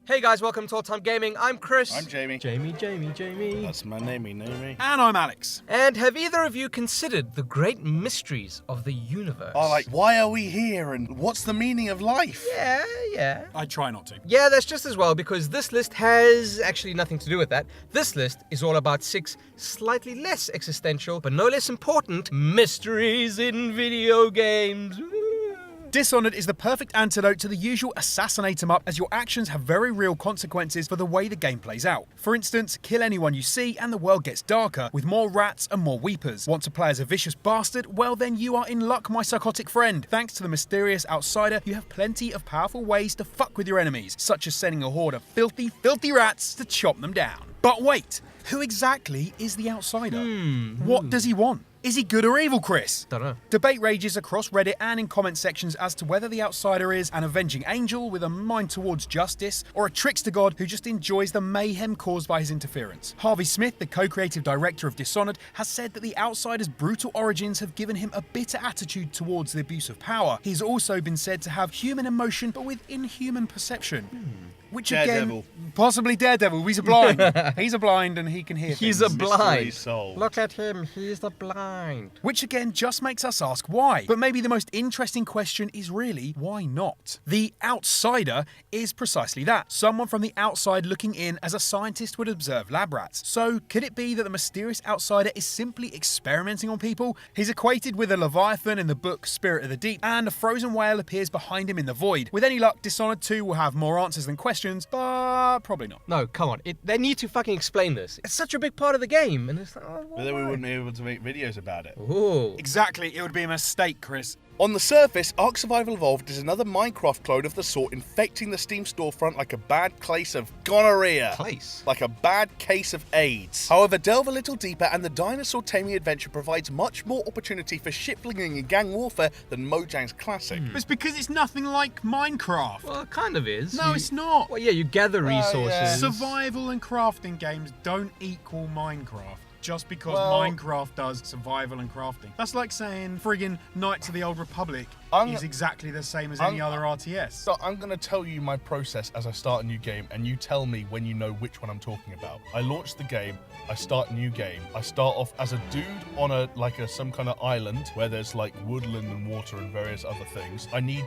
Hey guys, welcome to All-Time Gaming. I'm Chris. I'm Jamie. Jamie. That's my namey. And I'm Alex. And have either of you considered the great mysteries of the universe? Oh, like, why are we here and what's the meaning of life? Yeah. I try not to. Yeah, that's just as well, because this list has actually nothing to do with that. This list is all about 6 slightly less existential, but no less important, mysteries in video games. Dishonored is the perfect antidote to the usual assassinate 'em up, as your actions have very real consequences for the way the game plays out. For instance, kill anyone you see and the world gets darker, with more rats and more weepers. Want to play as a vicious bastard? Well then you are in luck, my psychotic friend. Thanks to the mysterious outsider, you have plenty of powerful ways to fuck with your enemies, such as sending a horde of filthy rats to chop them down. But wait, who exactly is the outsider? What does he want? Is he good or evil, Chris? Dunno. Debate rages across Reddit and in comment sections as to whether the outsider is an avenging angel with a mind towards justice, or a trickster god who just enjoys the mayhem caused by his interference. Harvey Smith, the co-creative director of Dishonored, has said that the outsider's brutal origins have given him a bitter attitude towards the abuse of power. He's also been said to have human emotion but with inhuman perception. Which Daredevil. again, possibly Daredevil. He's a blind. He's a blind and he can hear He's things. a blind. Mystery solved. Look at him, he's a blind. Which again just makes us ask why. But maybe the most interesting question is really, why not? The outsider is precisely that. Someone from the outside looking in as a scientist would observe lab rats. So could it be that the mysterious outsider is simply experimenting on people? He's equated with a leviathan in the book Spirit of the Deep, and a frozen whale appears behind him in the void. With any luck, Dishonored 2 will have more answers than questions, but probably not. No, come on. They need to fucking explain this. It's such a big part of the game, and it's like, oh, But then we why? wouldn't be able to make videos about it. Ooh. Exactly, it would be a mistake, Chris. On the surface, Ark Survival Evolved is another Minecraft clone of the sort infecting the Steam storefront like a bad case of gonorrhea. Place. Like a bad case of AIDS. However, delve a little deeper and the dinosaur taming adventure provides much more opportunity for shipflinging and gang warfare than Mojang's classic. It's because it's nothing like Minecraft. Well, it kind of is. No, it's not. Well, yeah, you gather resources. yeah. Survival and crafting games don't equal Minecraft. Just because Well- Minecraft does survival and crafting. That's like saying friggin' Knights of the Old Republic I'm- is exactly the same as I'm- any other RTS. So I'm going to tell you my process as I start a new game, and you tell me when you know which one I'm talking about. I launch the game, I start a new game. I start off as a dude on some kind of island where there's like woodland and water and various other things. I need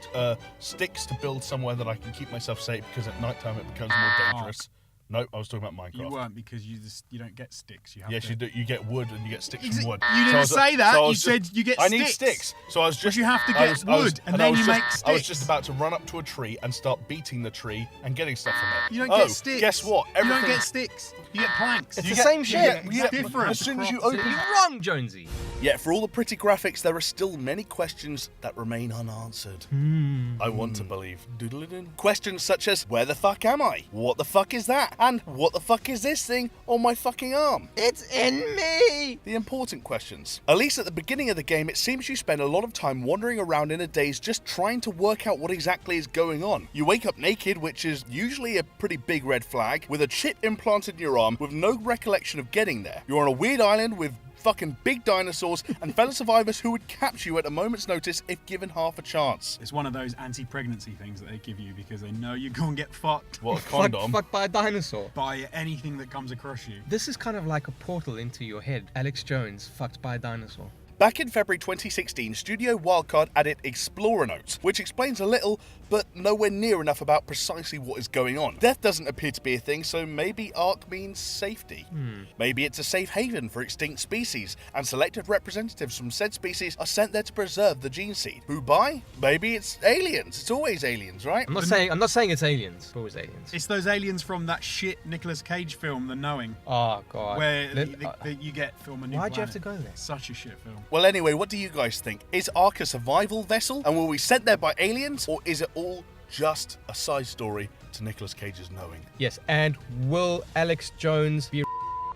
sticks to build somewhere that I can keep myself safe, because at nighttime it becomes more dangerous. Nope, I was talking about Minecraft. You weren't, because you don't get sticks. You have Yes, to... you do. You get wood and you get sticks from wood. You didn't say that. I You was said you get I sticks. need sticks. So I was just. you have to I get was- I was- wood, and I then was you just- make I was sticks. just about to run up to a tree and start beating the tree and getting stuff from it. You don't Oh, get sticks. guess what? You don't get sticks. You get planks. It's You the get- same you shit. get- It's you get- different. As soon as you Crops. open You're wrong, Jonesy. Yet for all the pretty graphics, there are still many questions that remain unanswered. I want to believe. Doodle-doo. Questions such as, where the fuck am I? What the fuck is that? And what the fuck is this thing on my fucking arm? It's in me. The important questions. At least at the beginning of the game, it seems you spend a lot of time wandering around in a daze just trying to work out what exactly is going on. You wake up naked, which is usually a pretty big red flag, with a chip implanted in your arm with no recollection of getting there. You're on a weird island with fucking big dinosaurs and fellow survivors who would capture you at a moment's notice if given half a chance. It's one of those anti-pregnancy things that they give you because they know you're going to get fucked What, a condom? Fucked by a dinosaur. by anything that comes across you. This is kind of like a portal into your head. Alex Jones, fucked by a dinosaur. Back in February 2016, Studio Wildcard added Explorer Notes, which explains a little, but nowhere near enough about precisely what is going on. Death doesn't appear to be a thing, so maybe Ark means safety. Maybe it's a safe haven for extinct species, and selected representatives from said species are sent there to preserve the gene seed. Who by? Maybe it's aliens. It's always aliens, right? I'm not saying it's aliens. It's always aliens. It's those aliens from that shit Nicolas Cage film, The Knowing, Oh god. where you get film a new Why'd you have planet. to go there? Such a shit film. Well, anyway, what do you guys think? Is Ark a survival vessel, and were we sent there by aliens, or is it all just a side story to Nicolas Cage's Knowing? Yes, and will Alex Jones be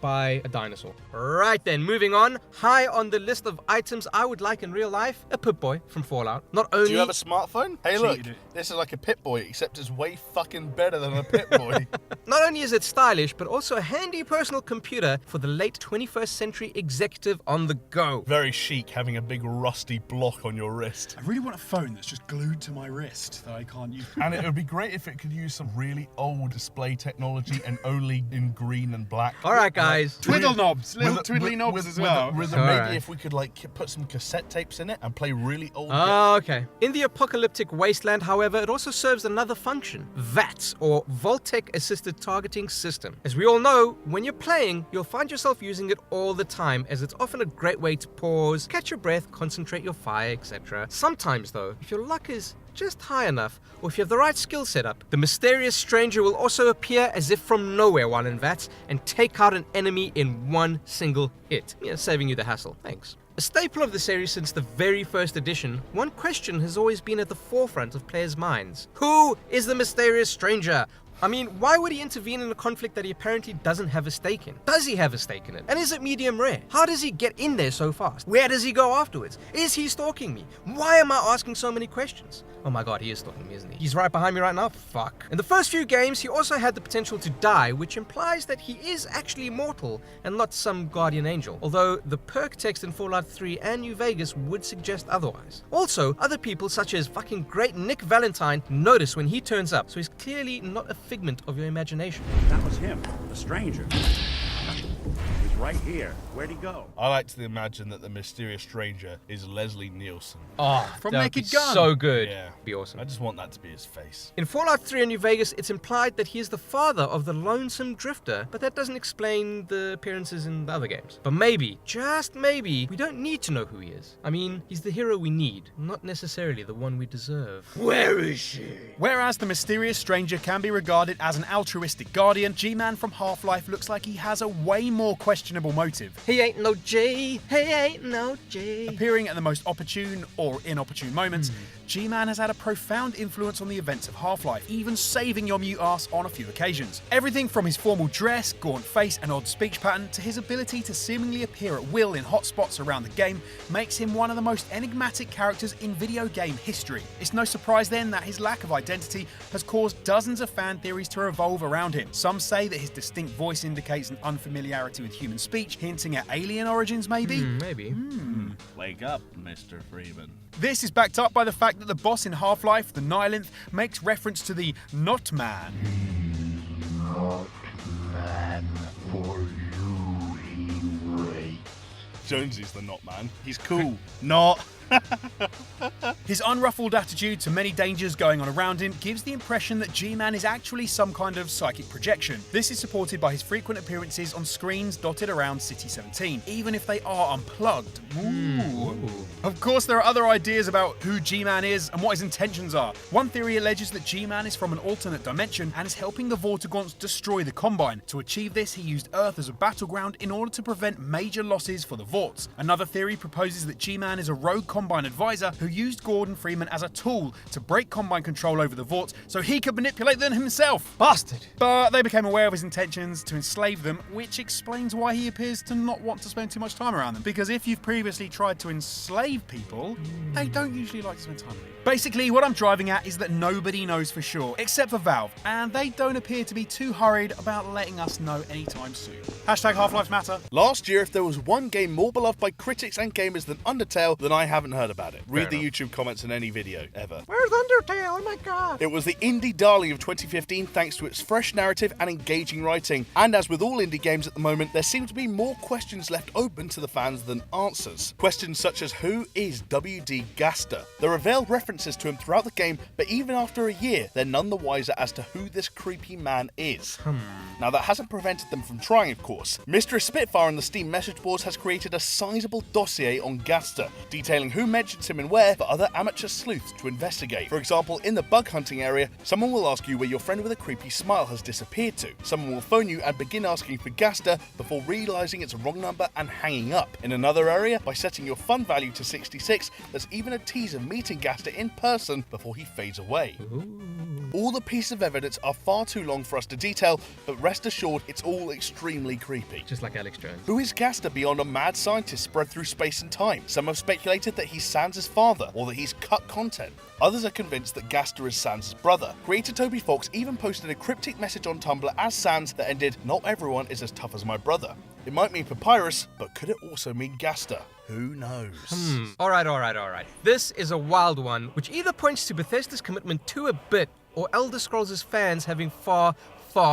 by a dinosaur? Right then, moving on. High on the list of items I would like in real life, a Pip-Boy from Fallout. Not only... Do you have a smartphone? Hey, look, Cheated it. this is like a Pip-Boy, except it's way fucking better than a Pip-Boy. Not only is it stylish, but also a handy personal computer for the late 21st century executive on the go. Very chic, having a big rusty block on your wrist. I really want a phone that's just glued to my wrist that I can't use. And it would be great if it could use some really old display technology and only in green and black. All right, guys. Twiddle knobs, little With- twiddly with- knobs with- as with- well. with- All maybe right. if we could put some cassette tapes in it and play really old. Oh, okay. In the apocalyptic wasteland, however, it also serves another function. VATS, or Voltec Assisted Targeting System. As we all know, when you're playing, you'll find yourself using it all the time, as it's often a great way to pause, catch your breath, concentrate your fire, etc. Sometimes though, if your luck is just high enough, or if you have the right skill setup, the mysterious stranger will also appear as if from nowhere while in VATS and take out an enemy in one single hit. Yeah, saving you the hassle. Thanks. A staple of the series since the very first edition, one question has always been at the forefront of players' minds. Who is the mysterious stranger? I mean, why would he intervene in a conflict that he apparently doesn't have a stake in? Does he have a stake in it? And is it medium rare? How does he get in there so fast? Where does he go afterwards? Is he stalking me? Why am I asking so many questions? Oh my god, he is stalking me, isn't he? He's right behind me right now? Fuck. In the first few games, he also had the potential to die, which implies that he is actually mortal and not some guardian angel. Although the perk text in Fallout 3 and New Vegas would suggest otherwise. Also, other people such as fucking great Nick Valentine notice when he turns up, so he's clearly not a figment of your imagination. That was him, the stranger. He's right here. Where'd he go? I like to imagine that the mysterious stranger is Leslie Nielsen. Oh, From that would Naked be Gun. so good. Yeah. Be awesome. I just want that to be his face. In Fallout 3 and New Vegas, it's implied that he is the father of the Lonesome Drifter, but that doesn't explain the appearances in the other games. But maybe, just maybe, we don't need to know who he is. I mean, he's the hero we need, not necessarily the one we deserve. Where is she? Whereas the mysterious stranger can be regarded as an altruistic guardian, G-Man from Half-Life looks like he has a way more questionable motive. He ain't no G, he ain't no G. Appearing at the most opportune or inopportune moments, G-Man has had a profound influence on the events of Half-Life, even saving your mute ass on a few occasions. Everything from his formal dress, gaunt face and odd speech pattern to his ability to seemingly appear at will in hotspots around the game makes him one of the most enigmatic characters in video game history. It's no surprise then that his lack of identity has caused dozens of fan theories to revolve around him. Some say that his distinct voice indicates an unfamiliarity with human speech, hinting at alien origins maybe? Maybe. Wake up, Mr. Freeman. This is backed up by the fact that the boss in Half-Life, the Nihilinth, makes reference to the Not Man. Not man, for you he waits. Jonesy's the not man. He's cool. Not. His unruffled attitude to many dangers going on around him gives the impression that G-Man is actually some kind of psychic projection. This is supported by his frequent appearances on screens dotted around City 17, even if they are unplugged. Ooh. Of course, there are other ideas about who G-Man is and what his intentions are. One theory alleges that G-Man is from an alternate dimension and is helping the Vortigons destroy the Combine. To achieve this, he used Earth as a battleground in order to prevent major losses for the Vorts. Another theory proposes that G-Man is a rogue Combine advisor who used Gordon Freeman as a tool to break Combine control over the Vorts so he could manipulate them himself. Bastard. But they became aware of his intentions to enslave them, which explains why he appears to not want to spend too much time around them. Because if you've previously tried to enslave people, they don't usually like to spend time with you. Basically, what I'm driving at is that nobody knows for sure, except for Valve, and they don't appear to be too hurried about letting us know anytime soon. Hashtag Half-Life Matter. Last year, if there was one game more beloved by critics and gamers than Undertale, then I haven't heard about it. Read the YouTube comments in any video, ever. Where's Undertale? Oh my god. It was the indie darling of 2015 thanks to its fresh narrative and engaging writing. And as with all indie games at the moment, there seem to be more questions left open to the fans than answers. Questions such as who is W.D. Gaster? There are veiled references to him throughout the game, but even after a year, they're none the wiser as to who this creepy man is. Now that hasn't prevented them from trying, of course. Mistress Spitfire on the Steam message boards has created a sizable dossier on Gaster, detailing who mentions him and where for other amateur sleuths to investigate. For example, in the bug hunting area, someone will ask you where your friend with a creepy smile has disappeared to. Someone will phone you and begin asking for Gaster before realising it's a wrong number and hanging up. In another area, by setting your fun value to 66, there's even a tease of meeting Gaster in person before he fades away. All the pieces of evidence are far too long for us to detail, but rest assured it's all extremely creepy. Just like Alex Jones. Who is Gaster beyond a mad scientist spread through space and time? Some have speculated that he's Sans' father, or that he's cut content. Others are convinced that Gaster is Sans' brother. Creator Toby Fox even posted a cryptic message on Tumblr as Sans that ended, "Not everyone is as tough as my brother." It might mean Papyrus, but could it also mean Gaster? Who knows? Alright. This is a wild one, which either points to Bethesda's commitment to a bit, or Elder Scrolls' fans having far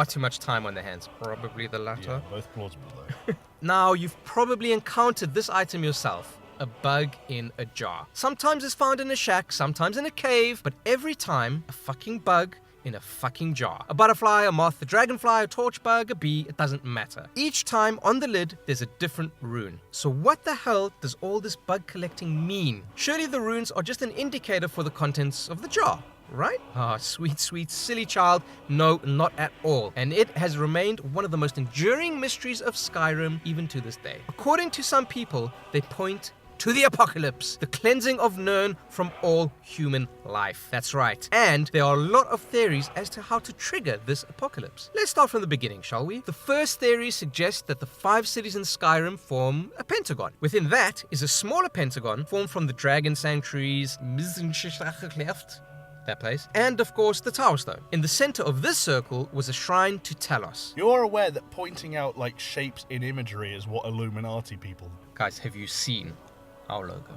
too much time on their hands. Probably the latter. Yeah, both plausible though. Now, you've probably encountered this item yourself. A bug in a jar. Sometimes it's found in a shack, sometimes in a cave, but every time, a fucking bug in a fucking jar. A butterfly, a moth, a dragonfly, a torch bug, a bee, it doesn't matter. Each time on the lid, there's a different rune. So what the hell does all this bug collecting mean? Surely the runes are just an indicator for the contents of the jar, right? Ah, sweet, silly child. No, not at all. And it has remained one of the most enduring mysteries of Skyrim even to this day. According to some people, they point to the apocalypse, the cleansing of Nirn from all human life. That's right. And there are a lot of theories as to how to trigger this apocalypse. Let's start from the beginning, shall we? The first theory suggests that the 5 cities in Skyrim form a pentagon. Within that is a smaller pentagon formed from the dragon sanctuaries, that place, and of course the Tower Stone. In the center of this circle was a shrine to Talos. You're aware that pointing out like shapes in imagery is what Illuminati people. Guys, have you seen our logo?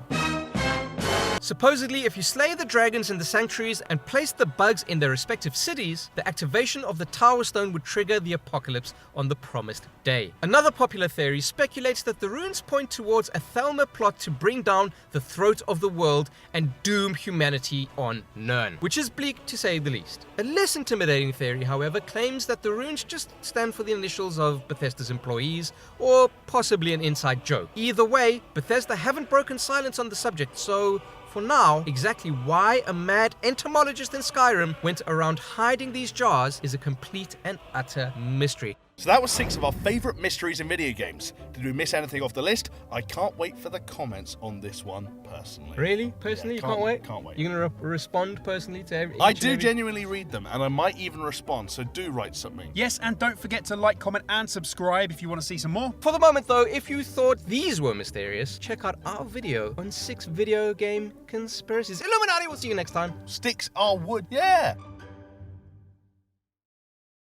Supposedly, if you slay the dragons in the sanctuaries and place the bugs in their respective cities, the activation of the Tower Stone would trigger the apocalypse on the promised day. Another popular theory speculates that the runes point towards a Thelma plot to bring down the throat of the world and doom humanity on Nirn, which is bleak to say the least. A less intimidating theory, however, claims that the runes just stand for the initials of Bethesda's employees, or possibly an inside joke. Either way, Bethesda haven't broken silence on the subject, so for now, exactly why a mad entomologist in Skyrim went around hiding these jars is a complete and utter mystery. So that was 6 of our favourite mysteries in video games. Did we miss anything off the list? I can't wait for the comments on this one personally. Really? Personally, Yeah, you can't wait? Can't wait. You're going to respond personally to every... I do genuinely read them, and I might even respond, so do write something. Yes, and don't forget to like, comment, and subscribe if you want to see some more. For the moment though, if you thought these were mysterious, check out our video on 6 video game conspiracies. Illuminati, we'll see you next time. Sticks are wood, yeah!